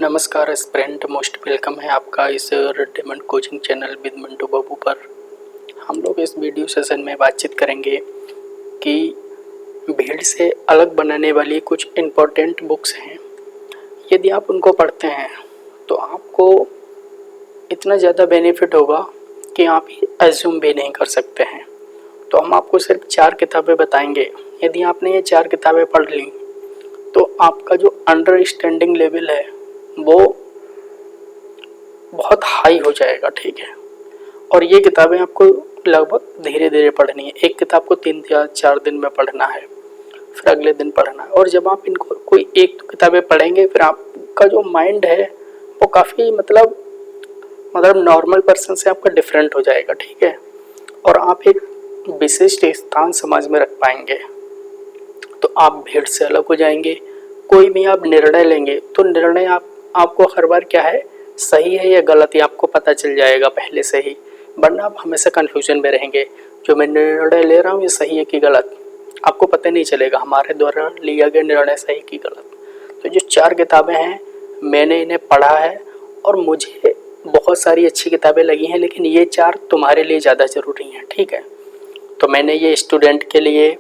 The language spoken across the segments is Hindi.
नमस्कार स्प्रेंट मोस्ट वेलकम है आपका इस रेडिमंड कोचिंग चैनल विद मंटू बाबू पर। हम लोग इस वीडियो सेशन में बातचीत करेंगे कि भीड़ से अलग बनाने वाली कुछ इम्पोर्टेंट बुक्स हैं। यदि आप उनको पढ़ते हैं तो आपको इतना ज़्यादा बेनिफिट होगा कि आप एज्यूम भी नहीं कर सकते हैं। तो हम आपको सिर्फ 4 किताबें बताएंगे। यदि आपने ये 4 किताबें पढ़ ली तो आपका जो अंडरस्टैंडिंग लेवल है वो बहुत हाई हो जाएगा, ठीक है। और ये किताबें आपको लगभग धीरे धीरे पढ़नी है। एक किताब को 3 या 4 दिन में पढ़ना है, फिर अगले दिन पढ़ना है। और जब आप इनको कोई एक दो किताबें पढ़ेंगे फिर आपका जो माइंड है वो काफ़ी मतलब नॉर्मल पर्सन से आपका डिफरेंट हो जाएगा, ठीक है। और आप एक विशिष्ट स्थान समाज में रख पाएंगे। तो आप भीड़ से अलग हो जाएंगे। कोई भी आप निर्णय लेंगे तो निर्णय आपको हर बार क्या है, सही है या गलत, ये आपको पता चल जाएगा पहले से ही। वरना आप हमेशा कन्फ्यूजन में रहेंगे, जो मैं निर्णय ले रहा हूँ ये सही है कि गलत, आपको पता नहीं चलेगा हमारे द्वारा लिया गया निर्णय सही कि गलत। तो जो 4 किताबें हैं मैंने इन्हें पढ़ा है और मुझे बहुत सारी अच्छी किताबें लगी हैं, लेकिन ये 4 तुम्हारे लिए ज़्यादा ज़रूरी हैं, ठीक है। तो मैंने ये स्टूडेंट के लिए,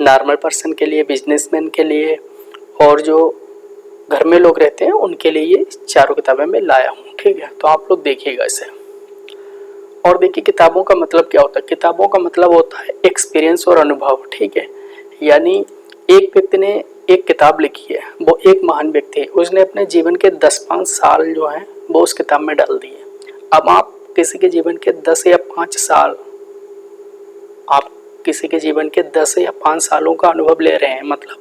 नॉर्मल पर्सन के लिए, बिजनेसमैन के लिए और जो घर में लोग रहते हैं उनके लिए ये 4 किताबें मैं लाया हूँ, ठीक है। तो आप लोग देखिएगा इसे। और देखिए किताबों का मतलब क्या होता है। किताबों का मतलब होता है एक्सपीरियंस और अनुभव, ठीक है। यानी एक व्यक्ति ने एक किताब लिखी है, वो एक महान व्यक्ति है, उसने अपने जीवन के 10-5 साल जो हैं वो उस किताब में डाल दिए। अब आप किसी के जीवन के 10 या 5 साल, आप किसी के जीवन के 10 या 5 सालों का अनुभव ले रहे हैं। मतलब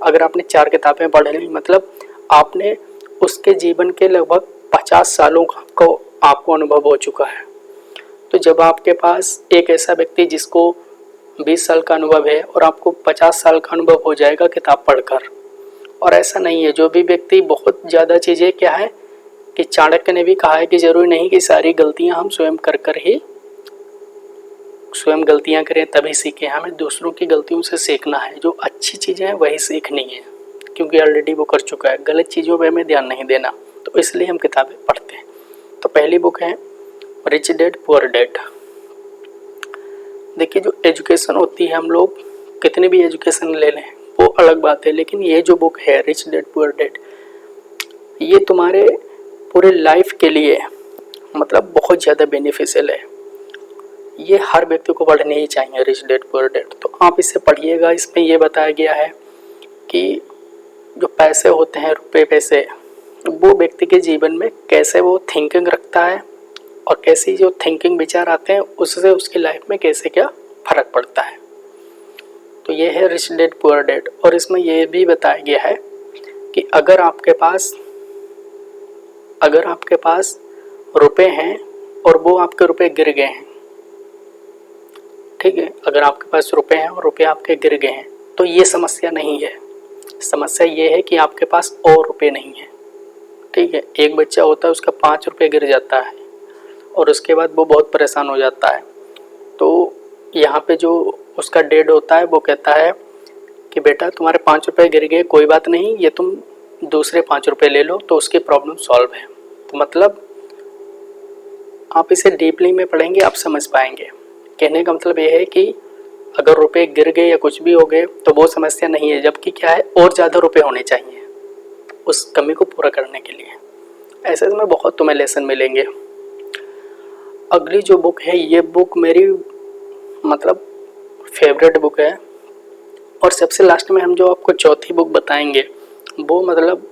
अगर आपने 4 किताबें पढ़ ली मतलब आपने उसके जीवन के लगभग 50 सालों का आपको अनुभव हो चुका है। तो जब आपके पास एक ऐसा व्यक्ति जिसको 20 साल का अनुभव है और आपको 50 साल का अनुभव हो जाएगा किताब पढ़कर। और ऐसा नहीं है, जो भी व्यक्ति बहुत ज़्यादा चीज़ें क्या है कि चाणक्य ने भी कहा है कि ज़रूरी नहीं कि सारी गलतियां हम स्वयं गलतियां करें तभी सीखें। हमें दूसरों की गलतियों से सीखना है, जो अच्छी चीज़ें हैं वही सीखनी है, क्योंकि ऑलरेडी वो कर चुका है। गलत चीज़ों पे हमें ध्यान नहीं देना, तो इसलिए हम किताबें पढ़ते हैं। तो पहली बुक है रिच डैड पुअर डैड। देखिए जो एजुकेशन होती है, हम लोग कितनी भी एजुकेशन ले लें वो अलग बात है, लेकिन ये जो बुक है रिच डैड पुअर डैड, ये तुम्हारे पूरे लाइफ के लिए मतलब बहुत ज़्यादा बेनिफिशियल है। ये हर व्यक्ति को पढ़नी ही चाहिए रिच डैड पुअर डैड। तो आप इसे पढ़िएगा। इसमें ये बताया गया है कि जो पैसे होते हैं, रुपए पैसे, वो व्यक्ति के जीवन में कैसे वो थिंकिंग रखता है और कैसी जो थिंकिंग विचार आते हैं उससे उसकी लाइफ में कैसे क्या फ़र्क पड़ता है। तो ये है रिच डैड पुअर डैड। और इसमें ये भी बताया गया है कि अगर आपके पास रुपए हैं और वो आपके रुपए गिर गए हैं, ठीक है, अगर आपके पास रुपए हैं और रुपए आपके गिर गए हैं तो ये समस्या नहीं है। समस्या ये है कि आपके पास और रुपए नहीं है, ठीक है। एक बच्चा होता है उसका 5 रुपये गिर जाता है और उसके बाद वो बहुत परेशान हो जाता है। तो यहाँ पे जो उसका डैड होता है वो कहता है कि बेटा तुम्हारे 5 रुपये गिर गए, कोई बात नहीं, ये तुम दूसरे 5 रुपये ले लो, तो उसकी प्रॉब्लम सॉल्व है। तो मतलब आप इसे डीपली में पढ़ेंगे आप समझ पाएंगे। कहने का मतलब ये है कि अगर रुपए गिर गए या कुछ भी हो गए तो वो समस्या नहीं है, जबकि क्या है और ज़्यादा रुपए होने चाहिए उस कमी को पूरा करने के लिए। ऐसे में बहुत तुम्हें लेसन मिलेंगे। अगली जो बुक है ये बुक मेरी मतलब फेवरेट बुक है। और सबसे लास्ट में हम जो आपको चौथी बुक बताएंगे वो मतलब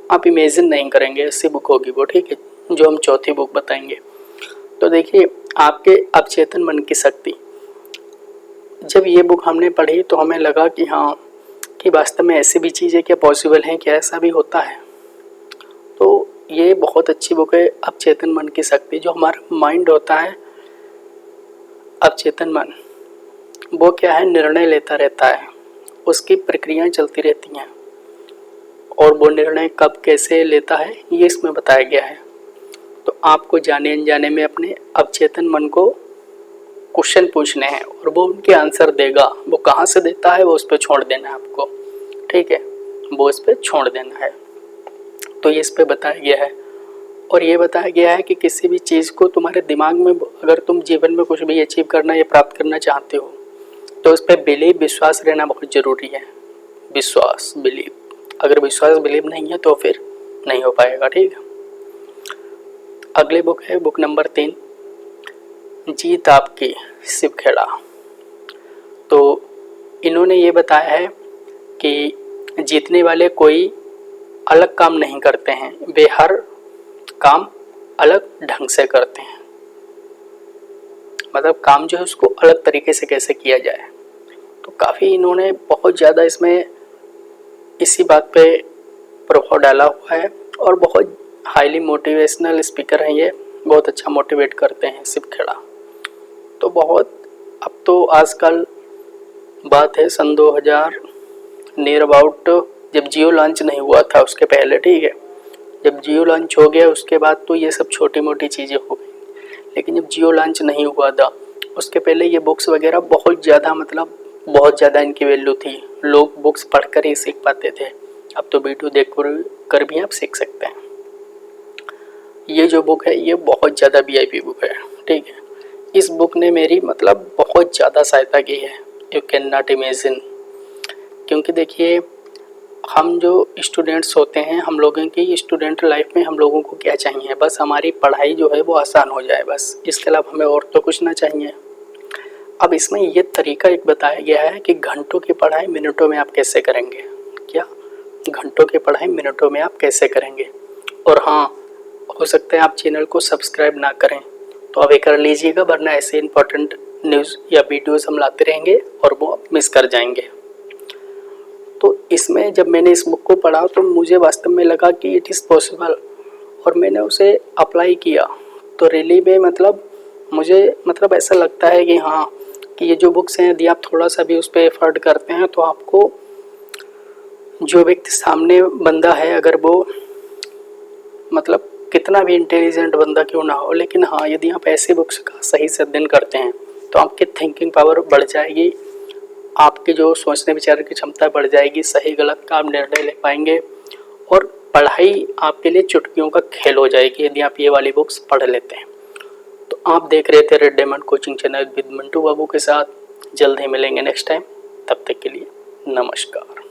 आप इमेजिन नहीं करेंगे ऐसी बुक होगी वो, ठीक है, जो हम चौथी बुक बताएंगे। तो देखिए आपके अवचेतन मन की शक्ति। जब ये बुक हमने पढ़ी तो हमें लगा कि हाँ कि वास्तव में ऐसी भी चीज़ें क्या पॉसिबल हैं, क्या ऐसा भी होता है। तो ये बहुत अच्छी बुक है अवचेतन मन की शक्ति। जो हमारा माइंड होता है, अवचेतन मन, वो क्या है निर्णय लेता रहता है, उसकी प्रक्रियाएं चलती रहती हैं और वो निर्णय कब कैसे लेता है ये इसमें बताया गया है। तो आपको जाने अनजाने में अपने अवचेतन मन को क्वेश्चन पूछने हैं और वो उनके आंसर देगा। वो कहाँ से देता है वो उस पर छोड़ देना है आपको, ठीक है, वो उस पर छोड़ देना है। तो ये इस पे बताया गया है। और ये बताया गया है कि किसी भी चीज़ को तुम्हारे दिमाग में, अगर तुम जीवन में कुछ भी अचीव करना या प्राप्त करना चाहते हो तो उस पर बिलीव, विश्वास रहना बहुत ज़रूरी है। विश्वास, बिलीव, अगर विश्वास बिलीव नहीं है तो फिर नहीं हो पाएगा। ठीक है, अगली बुक है बुक नंबर 3, जीत आपकी, शिव खेड़ा। तो इन्होंने ये बताया है कि जीतने वाले कोई अलग काम नहीं करते हैं, वे हर काम अलग ढंग से करते हैं। मतलब काम जो है उसको अलग तरीके से कैसे किया जाए। तो काफ़ी इन्होंने बहुत ज़्यादा इसमें इसी बात पे प्रभाव डाला हुआ है और बहुत हाईली मोटिवेशनल स्पीकर हैं ये, बहुत अच्छा मोटिवेट करते हैं शिव खेड़ा। तो बहुत, अब तो आजकल बात है सन 2000 नियर अबाउट, जब जियो लॉन्च नहीं हुआ था उसके पहले। ठीक है, जब जियो लॉन्च हो गया उसके बाद तो ये सब छोटी मोटी चीज़ें हो गई, लेकिन जब जियो लॉन्च नहीं हुआ था उसके पहले ये बुक्स वगैरह बहुत ज़्यादा, मतलब बहुत ज़्यादा इनकी वैल्यू थी। लोग बुक्स पढ़कर ही सीख पाते थे, अब तो वीडियो देख कर भी आप सीख सकते हैं। ये जो बुक है ये बहुत ज़्यादा VIP बुक है। ठीक है, इस बुक ने मेरी मतलब बहुत ज़्यादा सहायता की है, यू कैन नॉट इमेजिन। क्योंकि देखिए, हम जो स्टूडेंट्स होते हैं, हम लोगों की स्टूडेंट लाइफ में हम लोगों को क्या चाहिए, बस हमारी पढ़ाई जो है वो आसान हो जाए, बस इसके अलावा हमें और तो कुछ ना चाहिए। अब इसमें ये तरीका एक बताया गया है कि घंटों की पढ़ाई मिनटों में आप कैसे करेंगे। क्या, घंटों की पढ़ाई मिनटों में आप कैसे करेंगे। और हाँ, हो सकता है आप चैनल को सब्सक्राइब ना करें तो अभी कर लीजिएगा, वरना ऐसे इंपॉर्टेंट न्यूज़ या वीडियोज़ हम लाते रहेंगे और वो आप मिस कर जाएंगे। तो इसमें जब मैंने इस बुक को पढ़ा तो मुझे वास्तव में लगा कि इट इज़ पॉसिबल, और मैंने उसे अप्लाई किया तो रियली में मतलब मुझे मतलब ऐसा लगता है कि हाँ, कि ये जो बुक्स हैं यदि आप थोड़ा सा भी उस पर एफर्ट करते हैं तो आपको, जो व्यक्ति सामने बंदा है, अगर वो मतलब कितना भी इंटेलिजेंट बंदा क्यों ना हो, लेकिन हाँ, यदि आप ऐसे बुक्स का सही से अध्ययन करते हैं तो आपकी थिंकिंग पावर बढ़ जाएगी, आपकी जो सोचने विचारने की क्षमता बढ़ जाएगी, सही गलत का आप निर्णय ले पाएंगे, और पढ़ाई आपके लिए चुटकियों का खेल हो जाएगी यदि आप ये वाली बुक्स पढ़ लेते हैं। तो आप देख रहे थे red diamond coaching channel with Mantu Babu के साथ। जल्द ही मिलेंगे नेक्स्ट टाइम, तब तक के लिए नमस्कार।